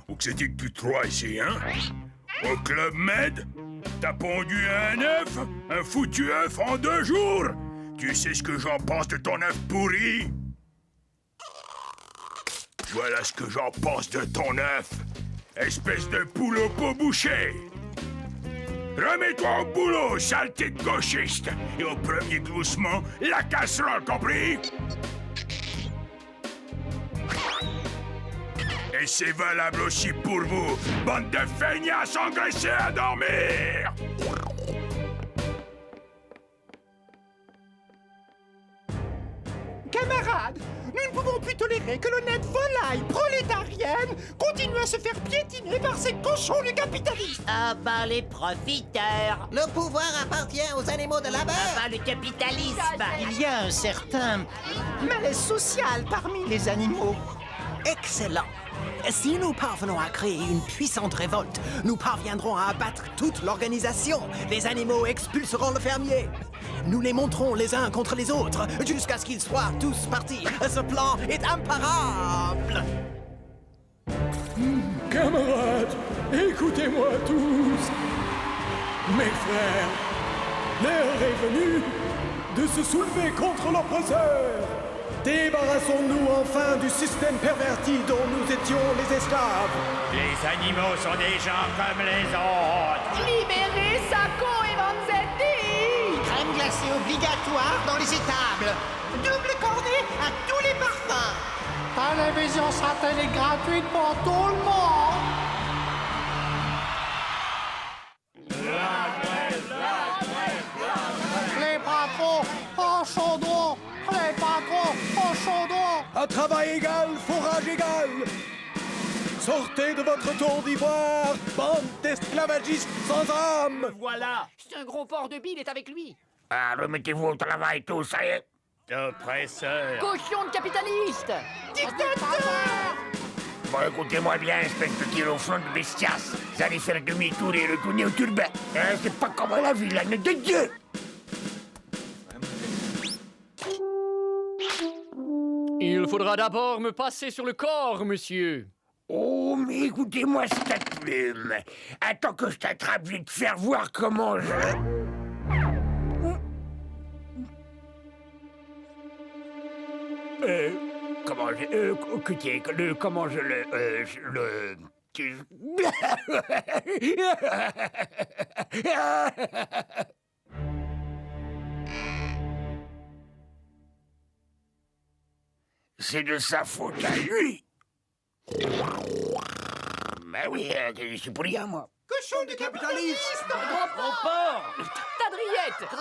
Où que c'était que tu te crois ici, hein? Au Club Med? T'as pondu un œuf? Un foutu œuf en 2 jours? Tu sais ce que j'en pense de ton œuf pourri? Voilà ce que j'en pense de ton œuf. Espèce de poule au pot bouché. Remets-toi au boulot, saleté de gauchiste. Et au premier gloussement, la casserole, compris? Et c'est valable aussi pour vous, bande de feignasses engraissés à dormir! Camarades, nous ne pouvons plus tolérer que l'honnête volaille prolétarienne continue à se faire piétiner par ces cochons du capitalisme. Ah bah les profiteurs. Le pouvoir appartient aux animaux de labeur. Ah bah le capitalisme. Il y a un certain malaise social parmi les animaux. Excellent. Si nous parvenons à créer une puissante révolte, nous parviendrons à abattre toute l'organisation. Les animaux expulseront le fermier. Nous les monterons les uns contre les autres jusqu'à ce qu'ils soient tous partis. Ce plan est imparable. Camarades, écoutez-moi tous. Mes frères, l'heure est venue de se soulever contre l'oppresseur. Débarrassons-nous enfin du système perverti dont nous étions les esclaves. Les animaux sont des gens comme les autres. Libérez Sacco et Vanzetti! Crème glacée obligatoire dans les étables. Double cornet à tous les parfums. Télévision satellite gratuite pour tout le monde. Les patrons au chaudron. Les patrons au chaudron. À travail égal, fourrage égal. Sortez de votre tour d'ivoire, bande d'esclavagistes sans âme. Voilà. C'est un gros porc de bile est avec lui. Ah, remettez-vous au travail, tous, ça y est. Oppresseur. Cochon de capitaliste. Dictateur. Bon, écoutez-moi bien, espèce de kilofront de bestias. Vous allez faire demi-tour et retourner au turban. Hein, c'est pas comme la ville, la de Dieu. Il faudra d'abord me passer sur le corps, monsieur. Oh, mais écoutez-moi cette plume. Attends que je t'attrape, je vais te faire voir comment je... comment je... comment je le... C'est de sa faute à lui. Ben oui, je suis pour rien, moi. Cochon de capitalisme. Gros porc. Tadriette.